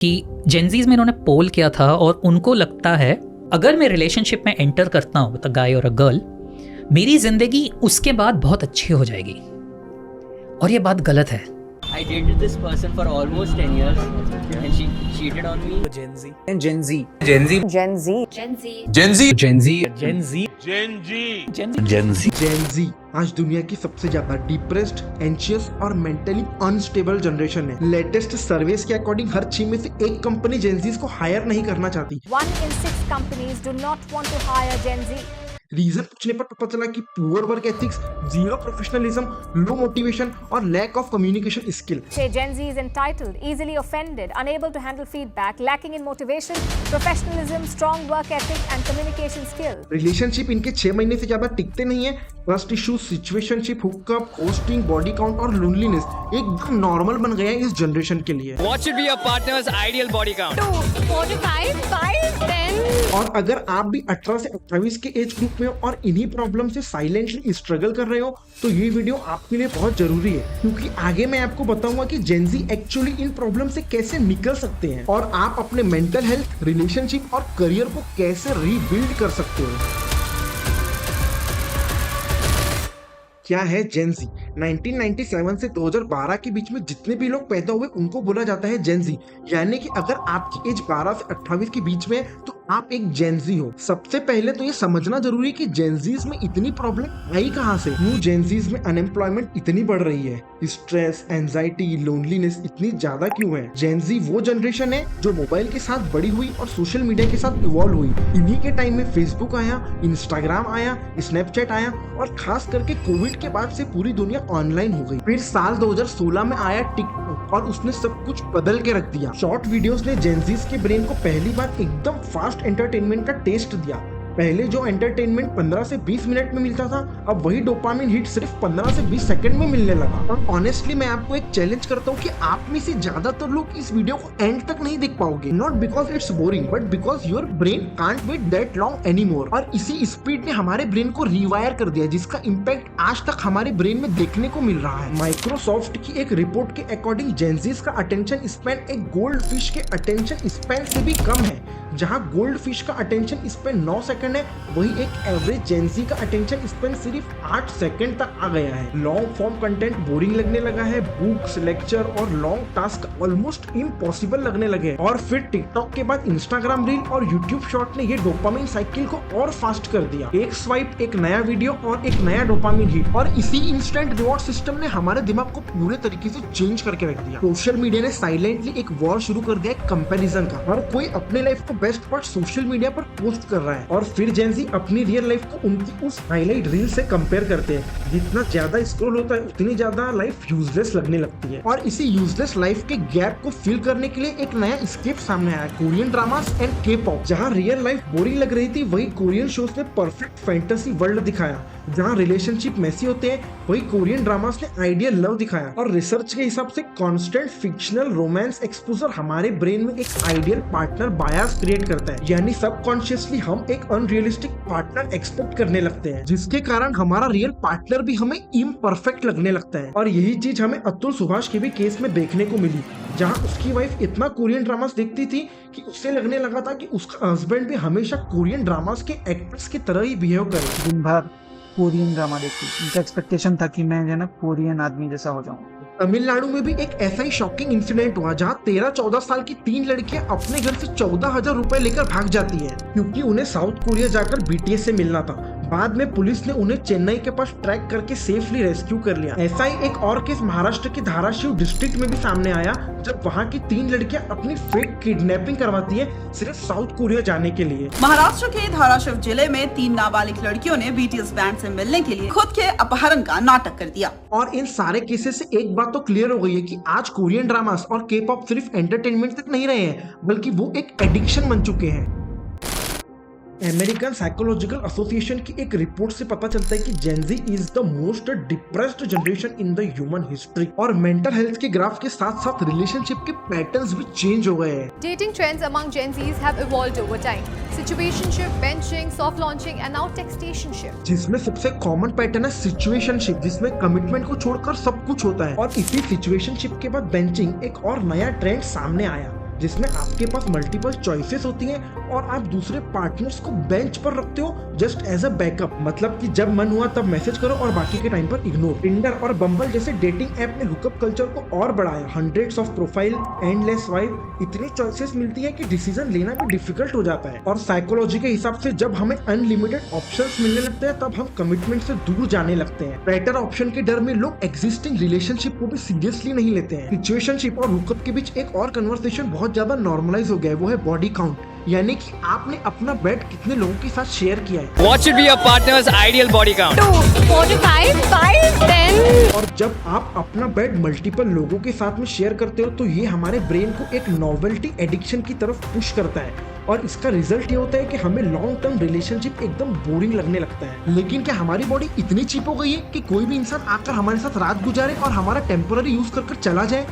कि जेनजीज में इन्होंने पोल किया था और उनको लगता है अगर मैं रिलेशनशिप में एंटर करता हूँ विद अ गाय और अ गर्ल, मेरी जिंदगी उसके बाद बहुत अच्छी हो जाएगी, और ये बात गलत है। I dated this person for almost 10 years and she cheated on me. Gen Z and Gen Z. Gen Z. Gen Z. Gen Z. Gen Z. Gen Z. Gen Z. Gen Z. Gen Z. Gen Z. Gen Z आज दुनिया की सबसे ज्यादा depressed, anxious और mentally unstable generation है। Latest Sarves के according हर 6 में से एक कंपनी जेनजीज को हायर नहीं करना चाहती। 1 in 6 companies do not want to hire Gen Z. Reason पूछने पर पता चला कि poor work ethics, zero professionalism, low motivation और lack of communication skill. Say Gen Z is entitled, easily offended, unable to handle feedback, lacking in motivation, professionalism, strong work ethic and communication skill. Relationship इनके 6 महीने से ज्यादा टिकते नहीं है। Trust issues, situationship, hookup, ghosting, body count और loneliness एकदम normal बन गया है इस जनरेशन के लिए। What should be a partner's ideal body count? 2, 4 to 5, 5, 10. और अगर आप भी 18 से 28 के एज ग्रुप में हो और इन्हीं प्रॉब्लम से साइलेंटली स्ट्रगल कर रहे हो तो ये वीडियो आपके लिए बहुत जरूरी है, क्योंकि आगे मैं आपको बताऊंगा कि जेनजी एक्चुअली इन प्रॉब्लम से कैसे निकल सकते हैं और आप अपने मेंटल हेल्थ, रिलेशनशिप और करियर को कैसे रीबिल्ड कर सकते हो। क्या है जेनजी? 1997 से 2012 के बीच में जितने भी लोग पैदा हुए उनको बोला जाता है जेनजी, यानी कि अगर आपकी एज 12 से 28 के बीच में है तो आप एक जेनजी हो। सबसे पहले तो ये समझना जरूरी है कि जेनजीज में इतनी प्रॉब्लम आई कहाँ से। न्यू जेनजीज में अनएम्प्लॉयमेंट इतनी बढ़ रही है, स्ट्रेस, एंजाइटी, लोनलीनेस इतनी ज्यादा क्यों है? जेनजी वो जनरेशन है जो मोबाइल के साथ बड़ी हुई और सोशल मीडिया के साथ इवॉल्व हुई। इन्हीं के टाइम में फेसबुक आया, इंस्टाग्राम आया, स्नैपचैट आया और खास करके कोविड के बाद से पूरी दुनिया ऑनलाइन हो गई। फिर साल 2016 में आया टिकटॉक और उसने सब कुछ बदल के रख दिया। शॉर्ट वीडियोस ने जेनजीज के ब्रेन को पहली बार एकदम फास्ट एंटरटेनमेंट का टेस्ट दिया। पहले जो एंटरटेनमेंट 15 से 20 मिनट में मिलता था, अब वही डोपामिन हिट सिर्फ 15 से 20 सेकंड में मिलने लगा। और ऑनेस्टली मैं आपको एक चैलेंज करता हूँ कि आप में से ज्यादातर लोग इस वीडियो को एंड तक नहीं देख पाओगे, not because it's boring but because your brain can't wait that long anymore. और इसी स्पीड ने हमारे ब्रेन को रिवायर कर दिया, जिसका इम्पैक्ट आज तक हमारे ब्रेन में देखने को मिल रहा है। माइक्रोसॉफ्ट की एक रिपोर्ट के अकॉर्डिंग जेनजीज का अटेंशन स्पैन एक गोल्ड फिश के अटेंशन स्पैन से भी कम है। जहाँ गोल्ड फिश का अटेंशन स्पैन 9 सेकंड है, वही एक एवरेज जेनजी का अटेंशन स्पैन सिर्फ 8 सेकंड तक आ गया है। लॉन्ग फॉर्म कंटेंट बोरिंग लगने लगा है, बुक्स, लेक्चर और लॉन्ग टास्क ऑलमोस्ट इम्पॉसिबल लगने लगे। और फिर टिकटॉक के बाद इंस्टाग्राम रील और यूट्यूब शॉर्ट ने ये डोपामिन साइकिल को और फास्ट कर दिया। एक स्वाइप, एक नया वीडियो और एक नया डोपामिन हिट, और इसी इंस्टेंट रिवॉर्ड सिस्टम ने हमारे दिमाग को पूरे तरीके से चेंज करके रख दिया। सोशल मीडिया ने साइलेंटली एक वॉर शुरू कर दिया कंपैरिजन का। हर कोई अपने लाइफ को बेस्ट पार्ट सोशल मीडिया पर पोस्ट कर रहा है और फिर जेनजी अपनी रियल लाइफ को उनकी उस हाईलाइट रील से कंपेयर करते हैं। जितना ज्यादा स्क्रॉल होता है उतनी ज्यादा लाइफ यूजलेस लगने लगती है। और इसी यूजलेस लाइफ के गैप को फिल करने के लिए एक नया स्केप सामने आया, कोरियन ड्रामास एंड के पॉप। जहाँ रियल लाइफ बोरिंग लग रही थी, वही कोरियन शोज ने परफेक्ट फैंटेसी वर्ल्ड दिखाया। जहाँ रिलेशनशिप मेसी होते हैं, वही कोरियन ड्रामास ने आइडियल लव दिखाया। और रिसर्च के हिसाब से कांस्टेंट फिक्शनल रोमांस एक्सपोजर हमारे ब्रेन में एक आइडियल पार्टनर बायस क्रिएट करता है, यानी सबकॉन्शियसली हम एक अनरियलिस्टिक पार्टनर एक्सपेक्ट करने लगते हैं, जिसके कारण हमारा रियल पार्टनर भी हमें इम्परफेक्ट लगने लगता है। और यही चीज हमें अतुल सुभाष के भी केस में देखने को मिली, जहाँ उसकी वाइफ इतना कोरियन ड्रामास देखती थी कि उससे लगने लगा था कि उसका हस्बैंड भी हमेशा कोरियन ड्रामास के एक्टर्स की तरह ही बिहेव करे। दिन भर कोरियन ड्रामा देखती, उनका एक्सपेक्टेशन था कि मैं जो है ना कोरियन आदमी जैसा हो जाऊं। तमिलनाडु में भी एक ऐसा ही शॉकिंग इंसिडेंट हुआ, जहां 13-14 साल की 3 लड़कियां अपने घर से 14,000 रुपए लेकर भाग जाती हैं, क्योंकि उन्हें साउथ कोरिया जाकर बीटीएस से मिलना था। बाद में पुलिस ने उन्हें चेन्नई के पास ट्रैक करके सेफली रेस्क्यू कर लिया। ऐसा ही एक और केस महाराष्ट्र के धाराशिव डिस्ट्रिक्ट में भी सामने आया, जब वहां की 3 लड़कियां अपनी फेक किडनैपिंग करवाती है सिर्फ साउथ कोरिया जाने के लिए। महाराष्ट्र के धाराशिव जिले में 3 नाबालिग लड़कियों ने बीटीएस बैंड से मिलने के लिए खुद के अपहरण का नाटक कर दिया। और इन सारे केसेस से एक बात तो क्लियर हो गई है कि आज कोरियन ड्रामास और के पॉप सिर्फ एंटरटेनमेंट तक नहीं रहे हैं, बल्कि वो एक एडिक्शन बन चुके हैं। अमेरिकन साइकोलॉजिकल एसोसिएशन की एक रिपोर्ट से पता चलता है कि Gen Z is the most depressed generation in the human history. और मेंटल हेल्थ के ग्राफ के साथ साथ रिलेशनशिप के पैटर्न्स भी चेंज हो गए हैं। Dating trends among Gen Zs have evolved over time. Situationship, benching, soft launching and now textationship. जिसमें सबसे कॉमन पैटर्न है सिचुएशनशिप, जिसमें कमिटमेंट को छोड़कर सब कुछ होता है। और इसी सिचुएशनशिप के बाद बेंचिंग एक और नया ट्रेंड सामने आया, जिसमें आपके पास मल्टीपल चॉइसेस होती हैं और आप दूसरे पार्टनर्स को बेंच पर रखते हो जस्ट एज अ बैकअप, मतलब कि जब मन हुआ तब मैसेज करो और बाकी के टाइम पर इग्नोर। टिंडर और बम्बल जैसे डेटिंग ऐप ने हुकअप कल्चर को और बढ़ाया। Hundreds of profile, endless swipe, इतनी चॉइसेस मिलती है कि डिसीजन लेना भी डिफिकल्ट हो जाता है। और साइकोलॉजी के हिसाब से जब हमें अनलिमिटेड ऑप्शंस मिलने लगते हैं तब हम कमिटमेंट से दूर जाने लगते हैं। बेटर ऑप्शन के डर में लोग एग्जिस्टिंग रिलेशनशिप को भी सीरियसली नहीं लेते हैं। सिचुएशनशिप और हुकअप के बीच एक और कन्वर्सेशन बहुत ज्यादा नॉर्मलाइज हो गया है, वो है बॉडी काउंट, यानी कि आपने अपना बेड कितने लोगों के साथ शेयर किया है। What should be your partner's ideal body count? 2, 4 to 5, 5, 10. और जब आप अपना बेड मल्टीपल लोगों के साथ में शेयर करते हो तो ये हमारे ब्रेन को एक नॉवेल्टी एडिक्शन की तरफ पुश करता है और इसका रिजल्ट ये होता है कि हमें लॉन्ग टर्म रिलेशनशिप एकदम बोरिंग लगने लगता है। लेकिन क्या हमारी बॉडी इतनी चीप हो गई है कि कोई भी इंसान आकर हमारे साथ रात गुजारे और हमारा टेम्पोररी यूज कर चला जाए?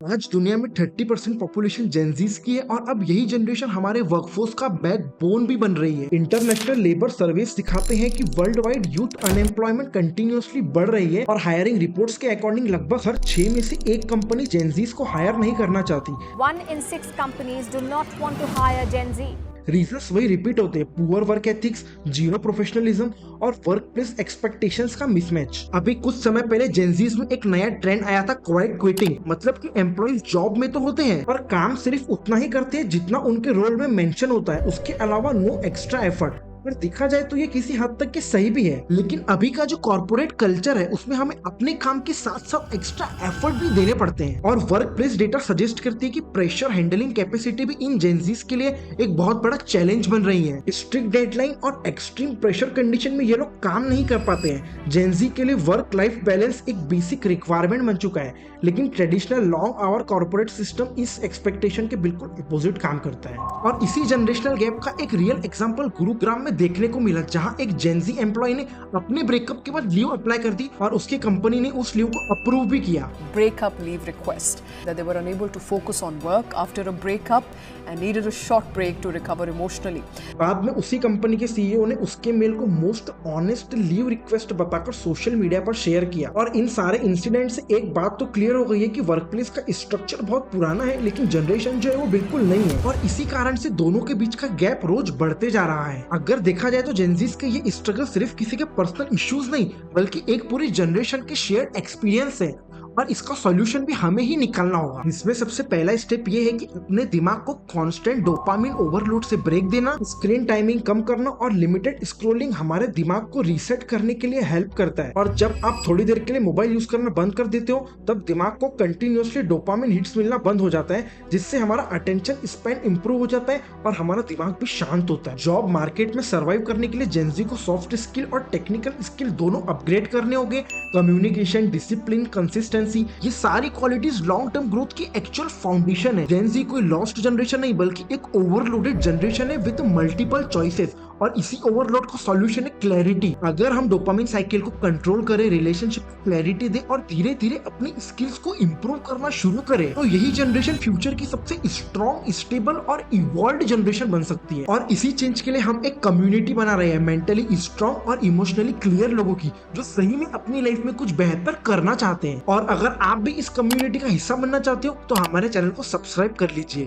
आज दुनिया में 30% पॉपुलेशन जेनजीज की है और अब यही जनरेशन हमारे वर्कफोर्स का बैकबोन भी बन रही है। इंटरनेशनल लेबर सर्वेस दिखाते हैं कि world wide youth unemployment continuously बढ़ रही है और हायरिंग रिपोर्ट्स के अकॉर्डिंग लगभग हर 6 में से एक कंपनी जेनजीज को हायर नहीं करना चाहती। 1 in 6 companies do not want to hire Gen Z. Reasons वही रिपीट होते हैं, poor work ethics, zero professionalism और वर्क प्लेस एक्सपेक्टेशंस का मिसमैच। अभी कुछ समय पहले जेनजीज में एक नया ट्रेंड आया था, क्वाइट क्विटिंग, मतलब कि एम्प्लॉइज जॉब में तो होते हैं पर काम सिर्फ उतना ही करते हैं जितना उनके रोल में मेंशन होता है, उसके अलावा नो एक्स्ट्रा एफर्ट। पर देखा जाए तो ये किसी हद तक के सही भी है, लेकिन अभी का जो कॉर्पोरेट कल्चर है उसमें हमें अपने काम के साथ साथ एक्स्ट्रा एफर्ट भी देने पड़ते हैं। और वर्क प्लेस डेटा सजेस्ट करती है कि प्रेशर हैंडलिंग कैपेसिटी भी इन जेनजीज के लिए एक बहुत बड़ा चैलेंज बन रही है। स्ट्रिक्ट डेडलाइन और एक्सट्रीम प्रेशर कंडीशन में ये लोग काम नहीं कर पाते हैं। जेनजी के लिए वर्क लाइफ बैलेंस एक बेसिक रिक्वायरमेंट बन चुका है, लेकिन traditional long hour corporate system इस एक्सपेक्टेशन के बिल्कुल अपोजिट काम करता है। और इसी जनरेशनल गैप का एक रियल एग्जांपल गुरुग्राम में देखने को मिला, जहां एक जेनजी एम्प्लॉय ने अपने ब्रेकअप के बाद लीव अप्लाई कर दी और उसकी कंपनी ने उस लीव को अप्रूव भी किया। Breakup leave request that they were unable to focus on work after a breakup and needed a short break to recover emotionally. बाद में उसी कंपनी के सीईओ ने उसके मेल को मोस्ट ऑनेस्ट लीव रिक्वेस्ट बताकर सोशल मीडिया पर share किया। और इन सारे इंसिडेंट से एक बात तो क्लियर हो गई है कि वर्कप्लेस का स्ट्रक्चर बहुत पुराना है, लेकिन जनरेशन जो है वो बिल्कुल नहीं है और इसी कारण से दोनों के बीच का गैप रोज बढ़ते जा रहा है। अगर देखा जाए तो जेनजीज के ये स्ट्रगल सिर्फ किसी के पर्सनल इश्यूज नहीं बल्कि एक पूरी जनरेशन के शेयर्ड एक्सपीरियंस है और इसका सॉल्यूशन भी हमें ही निकालना होगा। इसमें सबसे पहला स्टेप ये है कि अपने दिमाग को कांस्टेंट डोपामिन ओवरलोड से ब्रेक देना, स्क्रीन टाइमिंग कम करना और लिमिटेड स्क्रोलिंग हमारे दिमाग को रीसेट करने के लिए हेल्प करता है। और जब आप थोड़ी देर के लिए मोबाइल यूज करना बंद कर देते हो तब दिमाग को कंटिन्यूअसली डोपामिन हिट्स मिलना बंद हो जाता है, जिससे हमारा अटेंशन स्पैन इंप्रूव हो जाता है और हमारा दिमाग भी शांत होता है। जॉब मार्केट में सर्वाइव करने के लिए जेनजी को सॉफ्ट स्किल और टेक्निकल स्किल दोनों अपग्रेड करने होंगे। कम्युनिकेशन, डिसिप्लिन, कंसिस्टेंसी, ये सारी क्वालिटीज लॉन्ग टर्म ग्रोथ की एक्चुअल फाउंडेशन है। जेनजी कोई लॉस्ट जनरेशन नहीं बल्कि एक ओवरलोडेड जनरेशन है विद मल्टीपल चॉइसेस और इसी ओवरलोड का सॉल्यूशन है क्लैरिटी। अगर हम डोपामिन साइकिल को कंट्रोल करें, रिलेशनशिप को क्लैरिटी दें और धीरे धीरे अपनी स्किल्स को इंप्रूव करना शुरू करें तो यही जनरेशन फ्यूचर की सबसे स्ट्रॉन्ग, स्टेबल और इवॉल्व्ड जनरेशन बन सकती है। और इसी चेंज के लिए हम एक कम्युनिटी बना रहे हैं मेंटली स्ट्रॉन्ग और इमोशनली क्लियर लोगों की, जो सही में अपनी लाइफ में कुछ बेहतर करना चाहते हैं। और अगर आप भी इस कम्युनिटी का हिस्सा बनना चाहते हो तो हमारे चैनल को सब्सक्राइब कर लीजिए।